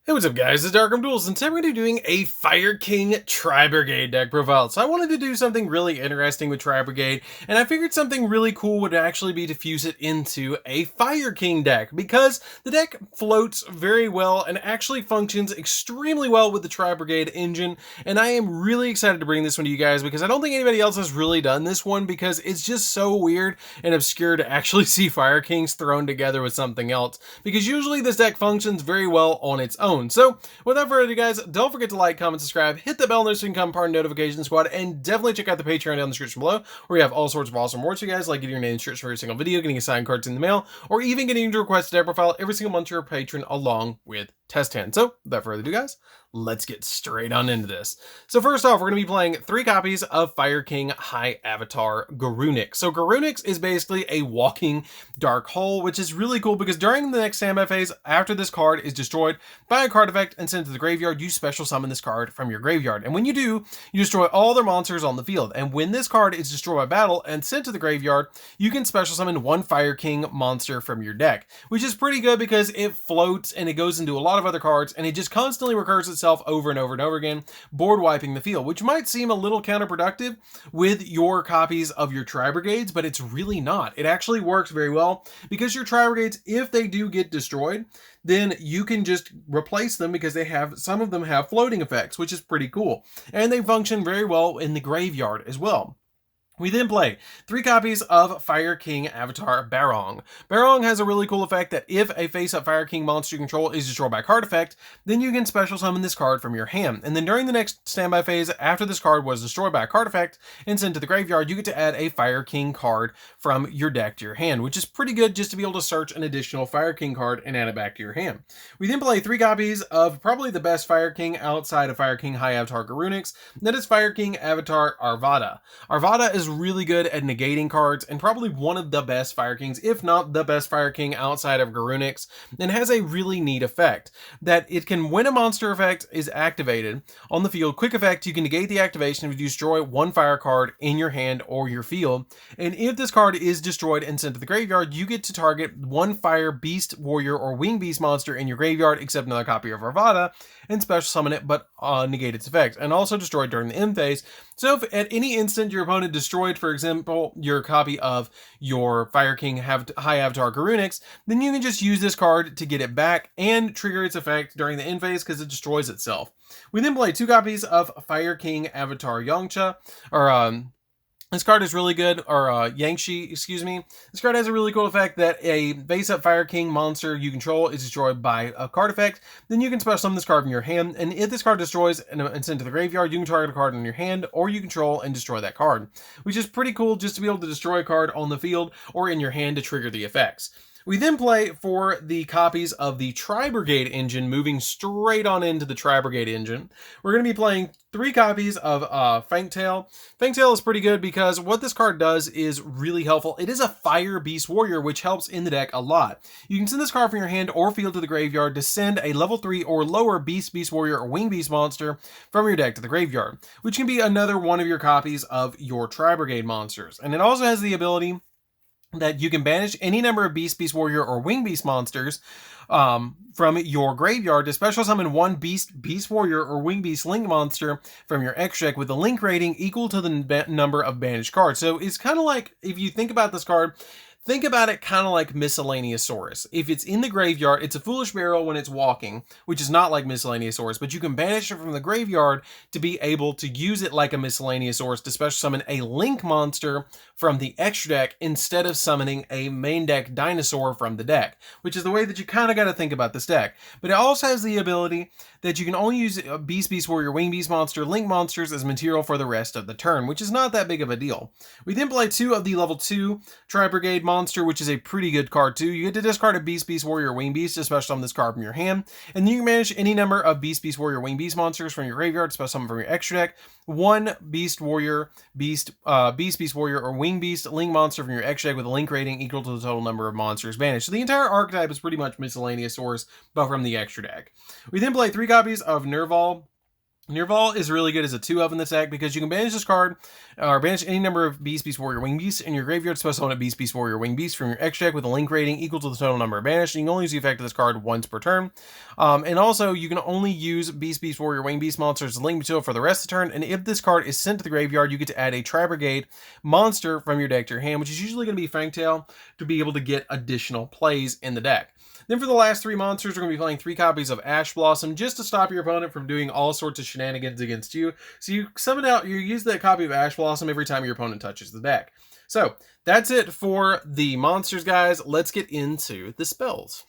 Hey, what's up guys, it's DarkArmedDuelist, and today we're going to be doing a Fire King Tri-Brigade deck profile. So I wanted to do something really interesting with Tri-Brigade, and I figured something really cool would actually be to fuse it into a Fire King deck, because the deck floats very well and actually functions extremely well with the Tri-Brigade engine, and I am really excited to bring this one to you guys because I don't think anybody else has really done this one because it's just so weird and obscure to actually see Fire Kings thrown together with something else, because usually this deck functions very well on its own. So without further ado guys, don't forget to like, comment, subscribe, hit the bell notification, become part of the notification squad, and definitely check out the Patreon down in the description below, where we have all sorts of awesome rewards for you guys, like getting your name in shirts for every single video, getting assigned cards in the mail, or even getting to request a deck profile every single month to your patron along with test hand. So without further ado guys, let's get straight on into this. So first off, we're going to be playing 3 copies of Fire King High Avatar Garunix. So Garunix is basically a walking dark hole, which is really cool because during the next standby phase, after this card is destroyed by a card effect and sent to the graveyard, you special summon this card from your graveyard. And when you do, you destroy all their monsters on the field. And when this card is destroyed by battle and sent to the graveyard, you can special summon 1 Fire King monster from your deck, which is pretty good because it floats and it goes into a lot of other cards and it just constantly recurs itself over and over and over again, board wiping the field, which might seem a little counterproductive with your copies of your Tri-Brigades, but it's really not. It actually works very well because your Tri-Brigades, if they do get destroyed, then you can just replace them because they have, some of them have floating effects, which is pretty cool. And they function very well in the graveyard as well. We then play 3 copies of Fire King Avatar Barong. Barong has a really cool effect that if a face-up Fire King monster you control is destroyed by a card effect, then you can special summon this card from your hand. And then during the next standby phase, after this card was destroyed by a card effect and sent to the graveyard, you get to add a Fire King card from your deck to your hand, which is pretty good just to be able to search an additional Fire King card and add it back to your hand. We then play 3 copies of probably the best Fire King outside of Fire King High Avatar Garunix. That is Fire King Avatar Arvada. Arvada is really good at negating cards and probably one of the best Fire Kings, if not the best Fire King outside of Garunix, and has a really neat effect that it can, when a monster effect is activated on the field, quick effect, you can negate the activation if you destroy 1 fire card in your hand or your field, and if this card is destroyed and sent to the graveyard, you get to target 1 fire beast, warrior, or wing beast monster in your graveyard except another copy of Arvada and special summon it but negate its effect, and also destroyed during the end phase. So if at any instant your opponent destroyed, for example, your copy of your Fire King High Avatar Garunix, then you can just use this card to get it back and trigger its effect during the end phase because it destroys itself. We then play 2 copies of Fire King Avatar Yongcha, or this card is really good, or Yangshi, excuse me. This card has a really cool effect that a face-up Fire King monster you control is destroyed by a card effect. Then you can special summon this card from your hand, and if this card destroys and sent to the graveyard, you can target a card in your hand or you control and destroy that card, which is pretty cool just to be able to destroy a card on the field or in your hand to trigger the effects. We then play for the copies of the Tri-Brigade engine, moving straight on into the Tri-Brigade engine. We're going to be playing 3 copies of Fangtail. Fangtail is pretty good because what this card does is really helpful. It is a Fire Beast Warrior, which helps in the deck a lot. You can send this card from your hand or field to the graveyard to send a level 3 or lower Beast Warrior, or Wing Beast monster from your deck to the graveyard, which can be another one of your copies of your Tri-Brigade monsters. And it also has the ability that you can banish any number of Beast Warrior, or Wing Beast monsters from your graveyard to special summon 1 Beast Warrior, or Wing Beast Link monster from your extra deck with a link rating equal to the number of banished cards. So it's kind of like, if you think about this card, think about it kind of like Miscellaneousaurus. If it's in the graveyard, it's a Foolish Barrel when it's walking, which is not like Miscellaneousaurus, but you can banish it from the graveyard to be able to use it like a Miscellaneousaurus to special summon a Link monster from the extra deck instead of summoning a main deck dinosaur from the deck, which is the way that you kind of got to think about this deck. But it also has the ability that you can only use Beast Warrior, Wing Beast monster, Link monsters as material for the rest of the turn, which is not that big of a deal. We then play 2 of the level 2 Tri-Brigade monster, which is a pretty good card too. You get to discard a Beast Warrior, Wing Beast to special summon this card from your hand, and then you can manage any number of Beast Warrior, Wing Beast monsters from your graveyard to special summon from your extra deck 1 Beast Warrior, Beast Warrior, or Wing Beast Link monster from your extra deck with a link rating equal to the total number of monsters banished. So the entire archetype is pretty much Miscellaneousaurus, but from the extra deck. We then play 3 copies of Nerval Nirval is really good as a 2-of in this deck because you can banish this card, or banish any number of Beast Warrior Wing Beasts in your graveyard, special summon a Beast Warrior Wing Beast from your extra deck with a link rating equal to the total number of banished. You can only use the effect of this card once per turn. And also, you can only use Beast Warrior Wing Beast monsters as link material for the rest of the turn, and if this card is sent to the graveyard, you get to add a Tri-Brigade monster from your deck to your hand, which is usually going to be Fangtail, to be able to get additional plays in the deck. Then for the last 3 monsters, we're going to be playing 3 copies of Ash Blossom just to stop your opponent from doing all sorts of shenanigans against you. So you use that copy of Ash Blossom every time your opponent touches the deck. So that's it for the monsters, guys. Let's get into the spells.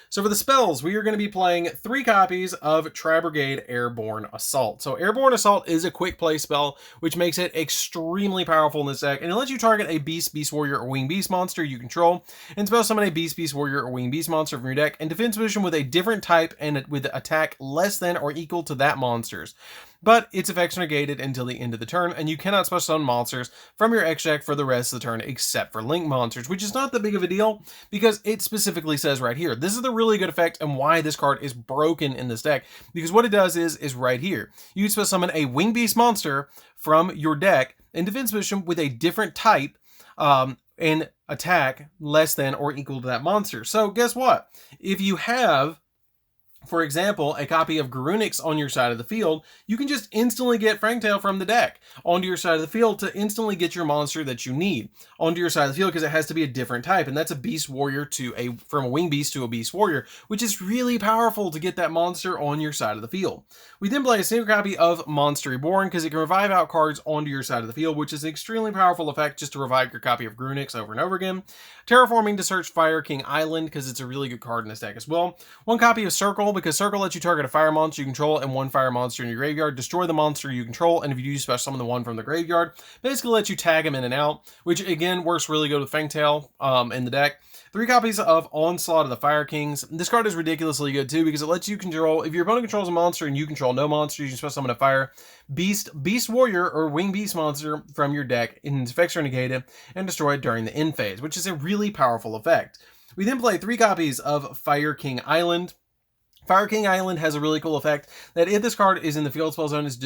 So for the spells, we are going to be playing 3 copies of Tri-Brigade Airborne Assault. So Airborne Assault is a quick play spell, which makes it extremely powerful in this deck, and it lets you target a Beast Warrior or Wing Beast monster you control, and spell summon a Beast Warrior or Wing Beast monster from your deck in defense position with a different type and with attack less than or equal to that monster's. But its effects are negated until the end of the turn, and you cannot special summon monsters from your extra deck for the rest of the turn except for link monsters, which is not that big of a deal because it specifically says right here. This is the really good effect and why this card is broken in this deck, because what it does is right here. You special summon a Wing Beast monster from your deck in defense position with a different type and attack less than or equal to that monster. So guess what? If you have, for example, a copy of Garunix on your side of the field, you can just instantly get Fangtail from the deck onto your side of the field to instantly get your monster that you need onto your side of the field, because it has to be a different type, and that's a Beast Warrior from a Wing Beast to a Beast Warrior, which is really powerful to get that monster on your side of the field. We then play a single copy of Monster Reborn because it can revive out cards onto your side of the field, which is an extremely powerful effect just to revive your copy of Garunix over and over again. Terraforming to search Fire King Island because it's a really good card in this deck as well. 1 copy of Circle because Circle lets you target a fire monster you control and 1 fire monster in your graveyard, destroy the monster you control, and if you do special summon the one from the graveyard, basically lets you tag him in and out, which again works really good with Fangtail in the deck. 3 copies of Onslaught of the Fire Kings. This card is ridiculously good too because it lets you control, if your opponent controls a monster and you control no monster, you can special summon a fire Beast Warrior or Wing Beast monster from your deck, and its effects are negated and destroyed during the end phase, which is a really powerful effect. We then play 3 copies of Fire King Island. Fire King Island has a really cool effect that if this card is in the field spell zone, is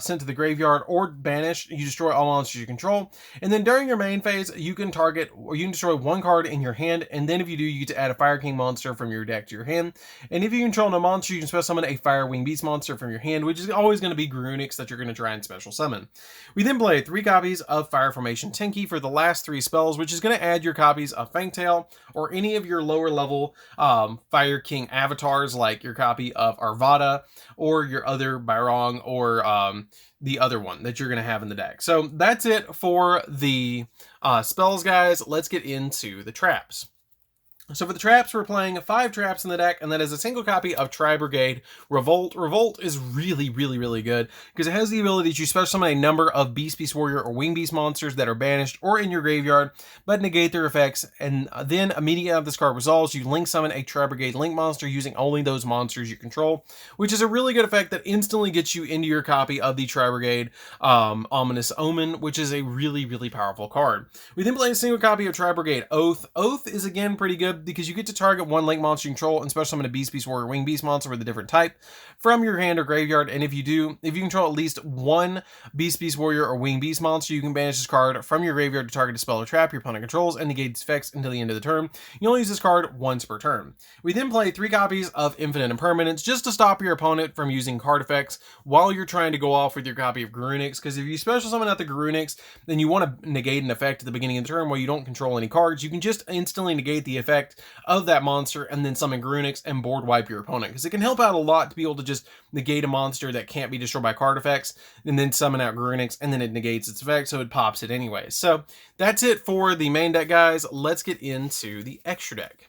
sent to the graveyard or banished, you destroy all monsters you control. And then during your main phase, you can target, or you can destroy 1 card in your hand, and then if you do, you get to add a Fire King monster from your deck to your hand. And if you control no monster, you can special summon a Fire Wing Beast monster from your hand, which is always going to be Garunix that you're going to try and special summon. We then play 3 copies of Fire Formation Tenki for the last 3 spells, which is going to add your copies of Fangtail or any of your lower level Fire King avatars, like your copy of Arvada or your other Byrong or the other one that you're going to have in the deck. So that's it for the spells, guys. Let's get into the traps. So for the traps, we're playing 5 traps in the deck, and that is a single copy of Tri-Brigade Revolt. Revolt is really, really, really good because it has the ability to special summon a number of Beast Warrior or Wing Beast monsters that are banished or in your graveyard, but negate their effects, and then immediately after this card resolves, you link summon a Tri-Brigade Link monster using only those monsters you control, which is a really good effect that instantly gets you into your copy of the Tri-Brigade Ominous Omen, which is a really, really powerful card. We then play a single copy of Tri-Brigade Oath. Oath is again pretty good because you get to target 1 link monster you control and special summon a Beast Warrior Wing Beast monster with a different type from your hand or graveyard, and if you control at least 1 Beast Warrior or Wing Beast monster, you can banish this card from your graveyard to target a spell or trap your opponent controls and negate its effects until the end of the turn. You only use this card once per turn. We then play 3 copies of Infinite Impermanence just to stop your opponent from using card effects while you're trying to go off with your copy of Garunix, because if you special summon out the Garunix, then you want to negate an effect at the beginning of the turn while you don't control any cards. You can just instantly negate the effect of that monster and then summon Garunix and board wipe your opponent, because it can help out a lot to be able to just negate a monster that can't be destroyed by card effects and then summon out Garunix, and then it negates its effect, so it pops it anyway. So that's it for the main deck, guys. Let's get into the extra deck.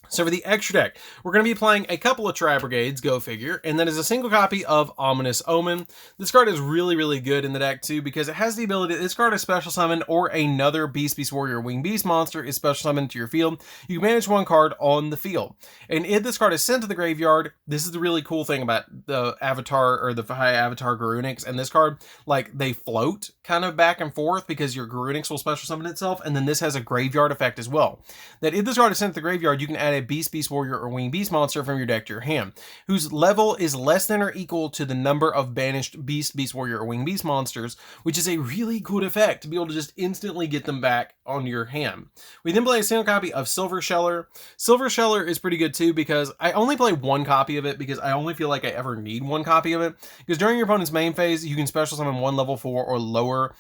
So for the extra deck, we're going to be playing a couple of Tri-Brigades, go figure, and that is a single copy of Ominous Omen. This card is really, really good in the deck too because it has the ability, this card is special summoned or another Beast Warrior Wing Beast monster is special summoned to your field. You can manage 1 card on the field. And if this card is sent to the graveyard, this is the really cool thing about the Avatar or the high Avatar Garunix and this card, like they float kind of back and forth because your Garunix will special summon itself, and then this has a graveyard effect as well. That if this card is sent to the graveyard, you can add play a Beast Warrior or Winged Beast monster from your deck to your hand, whose level is less than or equal to the number of banished Beast Warrior or Winged Beast monsters, which is a really good effect to be able to just instantly get them back on your hand. We then play a single copy of Silver Sheller. Silver Sheller is pretty good too because I only play one copy of it because I only feel like I ever need one copy of it. Because during your opponent's main phase, you can special summon one level 4 or lower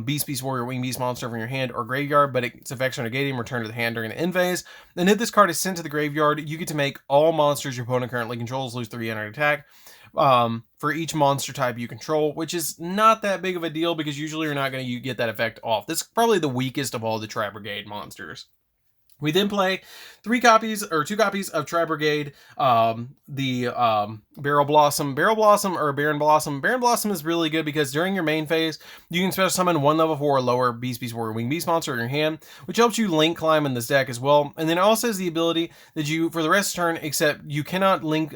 Beast Warrior or Winged Beast monster from your hand or graveyard, but its effects are negated and returned to the hand during the end phase. And if this card is sent to the graveyard, you get to make all monsters your opponent currently controls lose 3 energy attack for each monster type you control, which is not that big of a deal because usually you're not going to get that effect off. This is probably the weakest of all the Tri-Brigade monsters. We then play 2 copies of Tri-Brigade, the Barrel Blossom or Baron Blossom. Baron Blossom is really good because during your main phase, you can special summon one level 4 or lower Beast Warrior Winged Beast monster in your hand, which helps you link climb in this deck as well. And then it also has the ability that you, for the rest of the turn, except you cannot link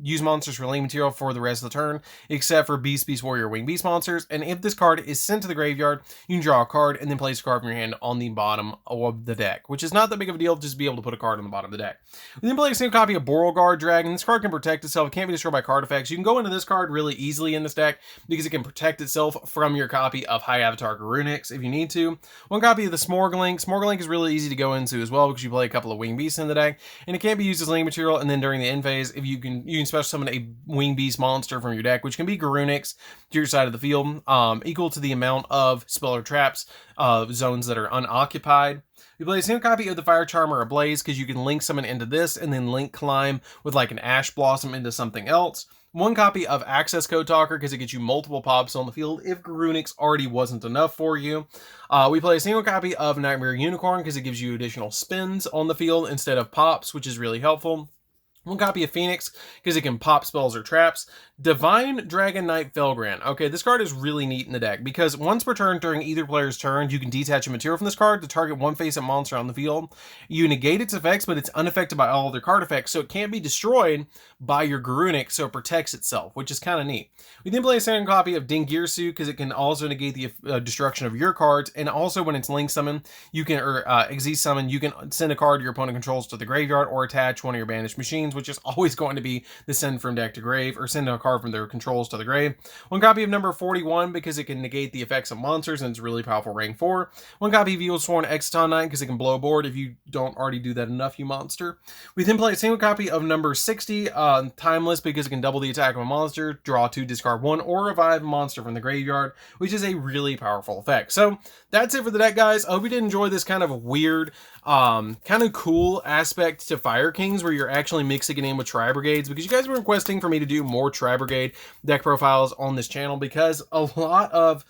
use monsters for link material for the rest of the turn, except for Beast Warrior Winged Beast monsters. And if this card is sent to the graveyard, you can draw a card and then place a card from your hand on the bottom of the deck, which is not that big of a deal, just be able to put a card on the bottom of the deck. We then play a single copy of Beauregard Dragon. This card can protect itself. It can't be destroyed by card effects. You can go into this card really easily in this deck because it can protect itself from your copy of High Avatar Garunix if you need to. One copy of the Smorglink. Smorglink is really easy to go into as well because you play a couple of Winged Beasts in the deck, and it can't be used as link material. And then during the end phase, if you can special summon a Winged Beast monster from your deck, which can be Garunix, to your side of the field, equal to the amount of spell or traps zones that are unoccupied. We play a single copy of the Fire Charmer Ablaze because you can link summon into this and then link climb with like an Ash Blossom into something else. One copy of Access Code Talker because it gets you multiple pops on the field if Garunix already wasn't enough for you. We play a single copy of Nightmare Unicorn because it gives you additional spins on the field instead of pops, which is really helpful. One copy of Phoenix because it can pop spells or traps. Divine Dragon Knight Felgrand. Okay, this card is really neat in the deck because once per turn during either player's turn, you can detach a material from this card to target one face-up monster on the field. You negate its effects, but it's unaffected by all other card effects, so it can't be destroyed by your Garunix, so it protects itself, which is kind of neat. We then play a second copy of Dingirsu because it can also negate the destruction of your cards, and also when it's link summon, you can, or Xyz summon, you can send a card your opponent controls to the graveyard or attach one of your banished machines, which is always going to be the send from deck to grave, or send a card from their controls to the grave. One copy of number 41 because it can negate the effects of monsters and it's really powerful rank 4. One copy of Evilsworn Exciton Knight because it can blow a board if you don't already do that enough, you monster. We then play a single copy of number 60, Timeless, because it can double the attack of a monster, draw 2, discard 1, or revive a monster from the graveyard, which is a really powerful effect. So that's it for the deck, guys. I hope you did enjoy this kind of weird, kind of cool aspect to Fire Kings where you're actually mixing it in with Tri-Brigades, because you guys were requesting for me to do more Tri-Brigade deck profiles on this channel because a lot of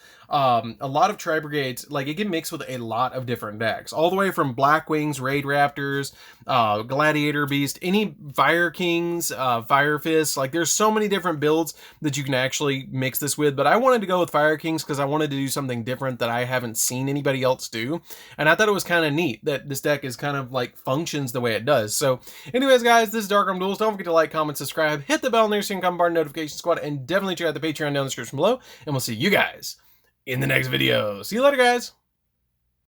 Tri-Brigades, like, it can mix with a lot of different decks, all the way from Black Wings, Raid Raptors, Gladiator Beast, any Fire Kings, Fire Fists. Like, there's so many different builds that you can actually mix this with, but I wanted to go with Fire Kings because I wanted to do something different that I haven't seen anybody else do, and I thought it was kind of neat that this deck is kind of like functions the way it does. So anyways, guys, this is DarkArmedDuelist. Don't forget to like, comment, subscribe, hit the bell near so you can come part of the notification squad, and definitely check out the Patreon down in the description below, and we'll see you guys in the next video. See you later, guys.